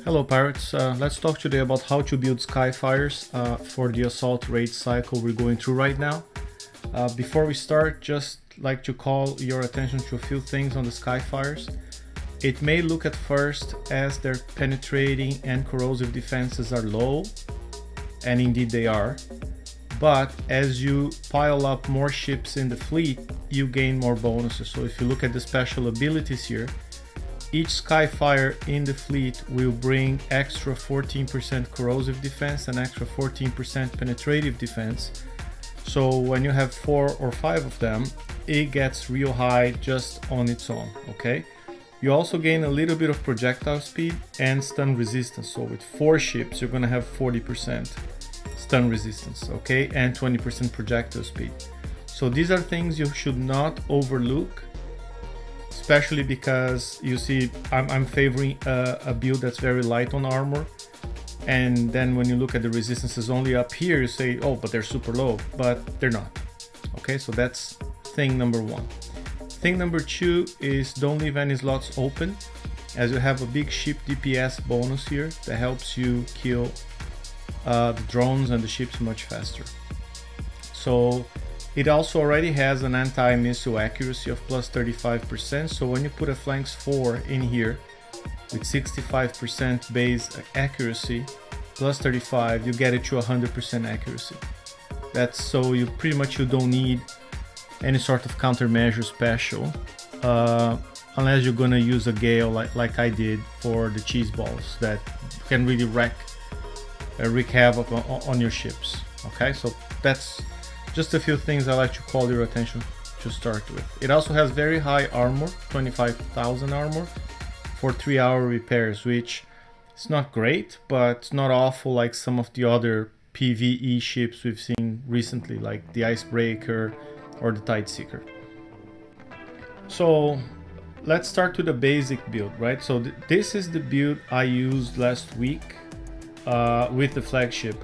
Hello Pirates, let's talk today about how to build Skyfires for the assault raid cycle we're going through right now. Before we start, just like to call your attention to a few things on the Skyfires. It may look at first as their penetrating and corrosive defenses are low, and indeed they are, but as you pile up more ships in the fleet, you gain more bonuses. So if you look at the special abilities here, each Skyfire in the fleet will bring extra 14% corrosive defense and extra 14% penetrative defense. So when you have 4 or 5 of them, it gets real high just on its own, okay? You also gain a little bit of projectile speed and stun resistance. So with 4 ships, you're gonna have 40% stun resistance, okay? And 20% projectile speed. So these are things you should not overlook, especially because you see I'm favoring a build that's very light on armor, and then when you look at the resistances only up here, you say, oh, but they're super low, but they're not. Okay, so that's thing number one. Thing number two is don't leave any slots open, as you have a big ship DPS bonus here that helps you kill the drones and the ships much faster. So it also already has an anti-missile accuracy of plus 35%, so when you put a flanks 4 in here with 65% base accuracy plus 35, you get it to 100% accuracy. That's so you pretty much you don't need any sort of countermeasure special unless you're gonna use a gale like I did for the cheese balls that can really wreak havoc on your ships. Okay, so that's just a few things I like to call your attention to start with. It also has very high armor, 25,000 armor for 3-hour repairs, which is not great, but it's not awful like some of the other PvE ships we've seen recently, like the Icebreaker or the Tideseeker. So let's start with the basic build, right? So this is the build I used last week with the Flagship.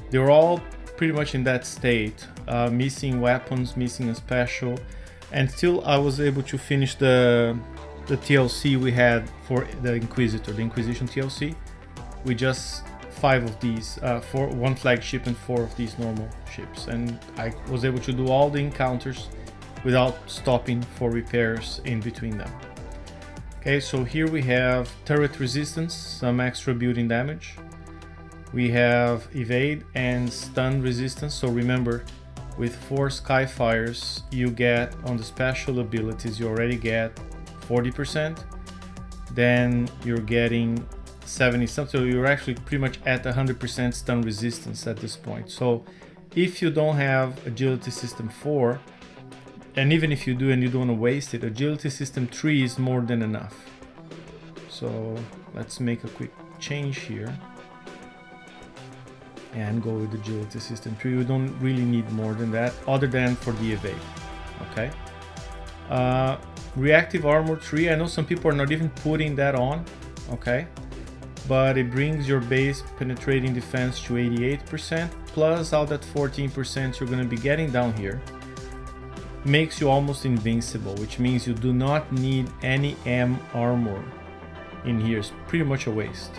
They were all pretty much in that state, missing weapons, missing a special, and still I was able to finish the TLC we had for the Inquisitor, the Inquisition TLC, with just 5 of these, 1 flagship and 4 of these normal ships, and I was able to do all the encounters without stopping for repairs in between them. Okay, so here we have turret resistance, some extra building damage. We have evade and stun resistance. So remember, with 4 Skyfires, you get on the special abilities, you already get 40%. Then you're getting 70 something. So you're actually pretty much at 100% stun resistance at this point. So if you don't have agility system 4, and even if you do and you don't want to waste it, agility system 3 is more than enough. So let's make a quick change here and go with agility system 3. You don't really need more than that, other than for the evade. Okay. Reactive armor 3. I know some people are not even putting that on. Okay, but it brings your base penetrating defense to 88%, plus all that 14% you're going to be getting down here makes you almost invincible, which means you do not need any M armor in here. It's pretty much a waste.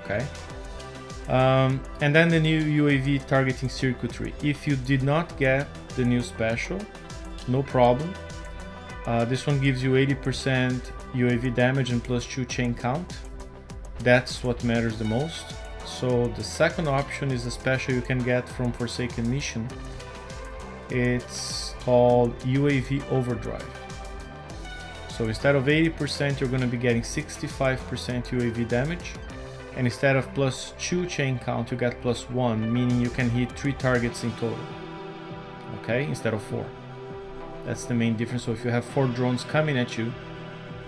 Okay. And then the new UAV targeting circuitry. If you did not get the new special, no problem. This one gives you 80% UAV damage and plus 2 chain count. That's what matters the most. So the second option is a special you can get from Forsaken Mission. It's called UAV Overdrive. So instead of 80%, you're going to be getting 65% UAV damage. And instead of plus 2 chain count, you get plus 1, meaning you can hit 3 targets in total. Okay, instead of 4. That's the main difference. So if you have 4 drones coming at you,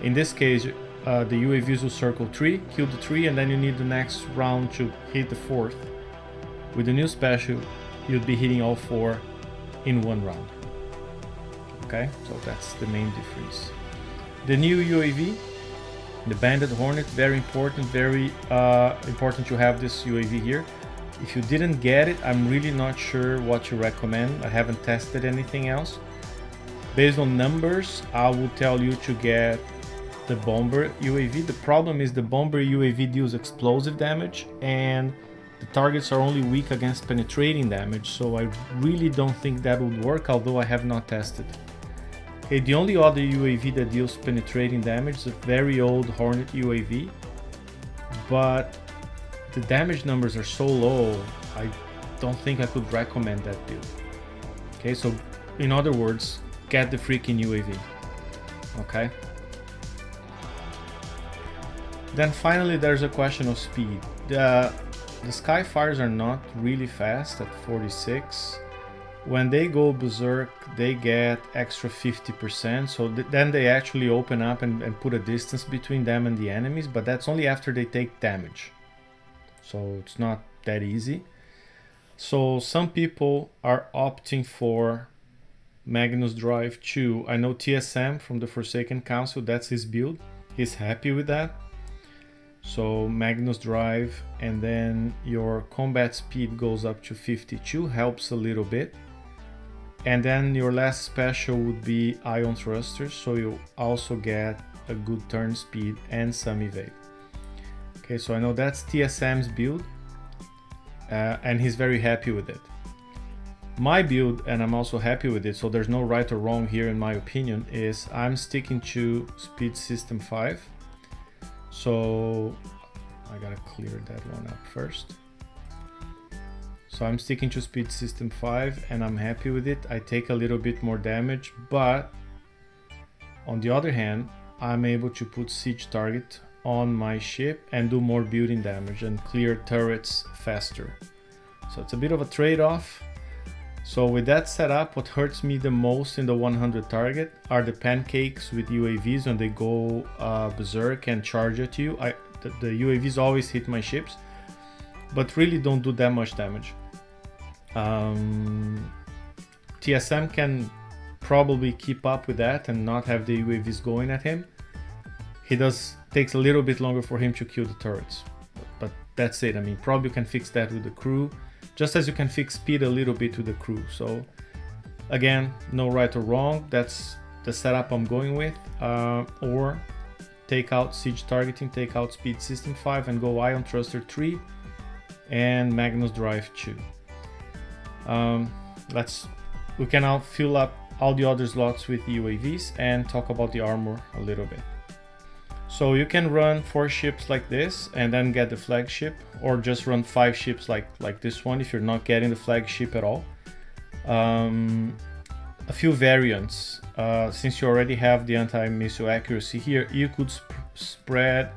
in this case, the UAVs will circle 3, kill the 3, and then you need the next round to hit the 4th. With the new special, you'd be hitting all 4 in 1 round. Okay, so that's the main difference. The new UAV, the Banded Hornet, very important to have this UAV here. If you didn't get it, I'm really not sure what to recommend. I haven't tested anything else. Based on numbers, I will tell you to get the bomber UAV. The problem is the bomber UAV deals explosive damage and the targets are only weak against penetrating damage, so I really don't think that would work, although I have not tested. Okay, the only other UAV that deals penetrating damage is a very old Hornet UAV, but the damage numbers are so low, I don't think I could recommend that build. Okay, so in other words, get the freaking UAV. Okay. Then finally there's a question of speed. The Skyfires are not really fast at 46. When they go berserk, they get extra 50%, so then they actually open up and put a distance between them and the enemies, but that's only after they take damage. So it's not that easy. So some people are opting for Magnus Drive 2. I know TSM from the Forsaken Council, that's his build. He's happy with that. So Magnus Drive, and then your combat speed goes up to 52, helps a little bit. And then your last special would be Ion Thrusters, so you also get a good turn speed and some evade. Okay, so I know that's TSM's build, and he's very happy with it. My build, and I'm also happy with it, so there's no right or wrong here in my opinion, is I'm sticking to Speed System 5. So I gotta clear that one up first. So I'm sticking to Speed System 5 and I'm happy with it. I take a little bit more damage, but on the other hand, I'm able to put siege target on my ship and do more building damage and clear turrets faster. So it's a bit of a trade-off. So with that setup, what hurts me the most in the 100 target are the pancakes with UAVs when they go berserk and charge at you. The UAVs always hit my ships, but really don't do that much damage. TSM can probably keep up with that and not have the UAVs going at him. Takes a little bit longer for him to kill the turrets, but that's it. I mean, probably you can fix that with the crew, just as you can fix speed a little bit with the crew. So again, no right or wrong, that's the setup I'm going with. Or take out siege targeting, take out Speed System 5 and go Ion Thruster 3 and Magnus Drive 2. We can now fill up all the other slots with UAVs and talk about the armor a little bit. So you can run 4 ships like this and then get the flagship, or just run 5 ships like this one if you're not getting the flagship at all. A few variants. Since you already have the anti-missile accuracy here, you could spread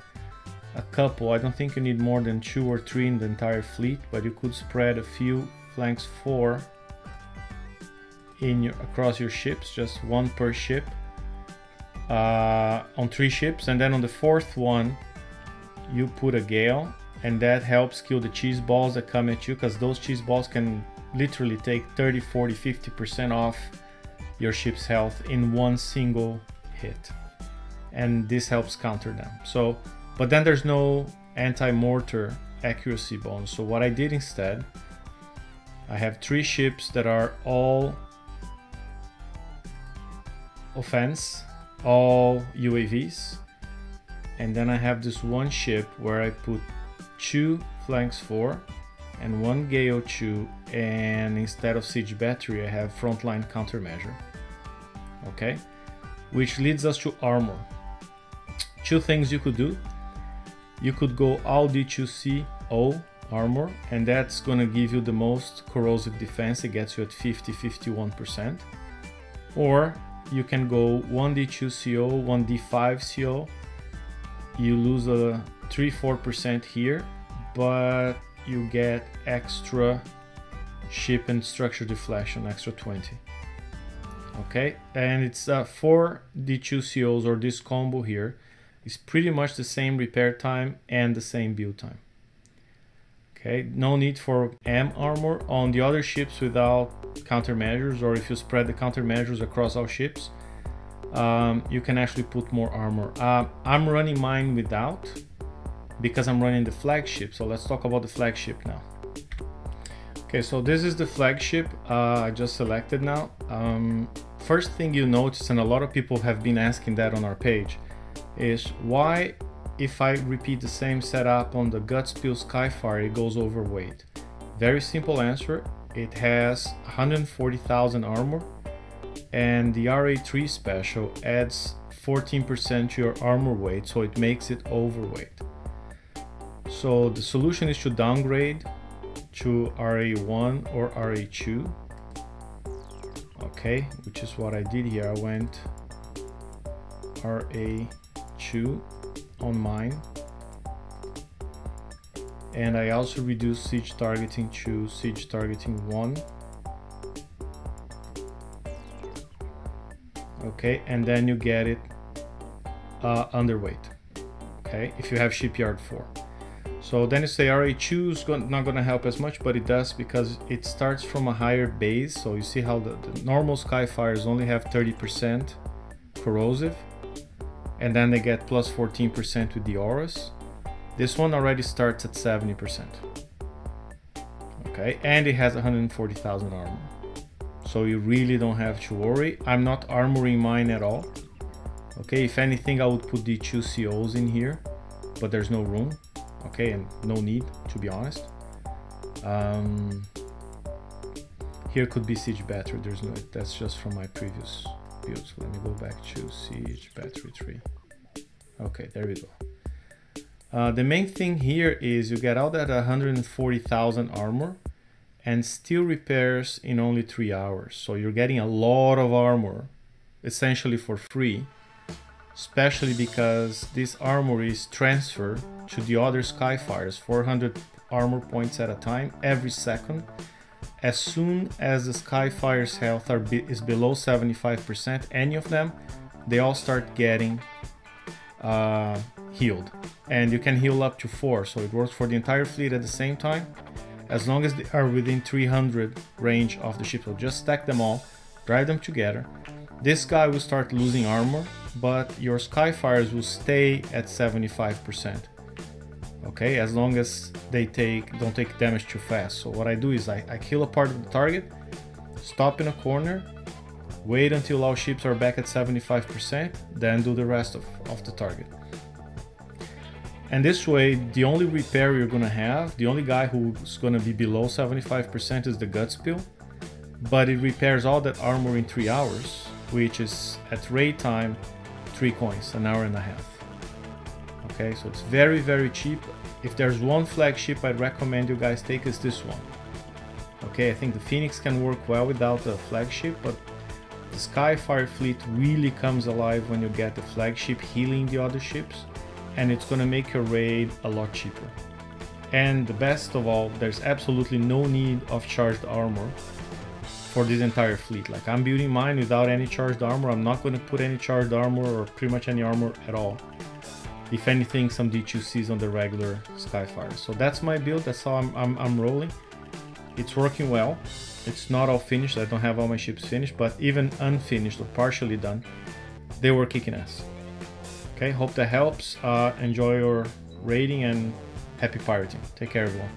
a couple. I don't think you need more than 2 or 3 in the entire fleet, but you could spread a few flanks 4 across your ships, just 1 per ship. On 3 ships, and then on the 4th one you put a gale, and that helps kill the cheese balls that come at you, because those cheese balls can literally take 30, 40, 50% off your ship's health in one single hit, and this helps counter them. So, but then there's no anti-mortar accuracy bonus. So what I did instead, I have 3 ships that are all offense, all UAVs, and then I have this one ship where I put 2 flanks 4 and 1 Gale 2, and instead of siege battery I have frontline countermeasure. Okay, which leads us to armor. 2 things you could do. You could go all D2CO armor, and that's gonna give you the most corrosive defense. It gets you at 50-51%. Or you can go 1D2CO, 1D5CO. You lose a 3-4% here, but you get extra ship and structure deflection, extra 20. Okay, and it's 4 D2COs, or this combo here is pretty much the same repair time and the same build time. Okay, no need for M armor on the other ships without countermeasures, or if you spread the countermeasures across all ships, you can actually put more armor. I'm running mine without, because I'm running the flagship. So let's talk about the flagship now. Okay, so this is the flagship I just selected now. First thing you notice, and a lot of people have been asking that on our page, is why, if I repeat the same setup on the Gutspill Skyfire, it goes overweight. Very simple answer. It has 140,000 armor, and the RA3 special adds 14% to your armor weight, so it makes it overweight. So the solution is to downgrade to RA1 or RA2. Okay, which is what I did here. I went RA2 on mine, and I also reduced siege targeting to siege targeting 1. Okay, and then you get it underweight. Okay, if you have shipyard 4. So then you say RA2 is not going to help as much, but it does because it starts from a higher base. So you see how the normal Skyfires only have 30% corrosive, and then they get plus 14% with the auras. This one already starts at 70%. Okay, and it has 140,000 armor. So you really don't have to worry. I'm not armoring mine at all. Okay, if anything, I would put the 2 COs in here, but there's no room. Okay, and no need, to be honest. Here could be siege battery. There's no, that's just from my previous build. So let me go back to siege battery 3. Okay, there we go. The main thing here is you get out that 140,000 armor and still repairs in only 3 hours. So you're getting a lot of armor essentially for free, especially because this armor is transferred to the other Skyfires, 400 armor points at a time every second. As soon as the Skyfire's health is below 75%, any of them, they all start getting healed. And you can heal up to 4, so it works for the entire fleet at the same time, as long as they are within 300 range of the ship. So just stack them all, drive them together. This guy will start losing armor, but your Skyfires will stay at 75%. Okay, as long as they don't take damage too fast. So what I do is I kill a part of the target, stop in a corner, wait until all ships are back at 75%, then do the rest of the target. And this way, the only repair you're gonna have, the only guy who's gonna be below 75% is the Gutspill, but it repairs all that armor in 3 hours, which is at raid time 3 coins, an hour and a half. Okay, so it's very, very cheap. If there's one flagship I'd recommend you guys take, is this one. Okay, I think the Phoenix can work well without a flagship, but the Skyfire fleet really comes alive when you get the flagship healing the other ships, and it's gonna make your raid a lot cheaper. And the best of all, there's absolutely no need of charged armor for this entire fleet. Like, I'm building mine without any charged armor. I'm not gonna put any charged armor or pretty much any armor at all. If anything, some D2Cs on the regular Skyfire. So that's my build, that's how I'm rolling. It's working well. It's not all finished, I don't have all my ships finished, but even unfinished or partially done, they were kicking ass. Okay, hope that helps. Enjoy your raiding and happy pirating. Take care, everyone.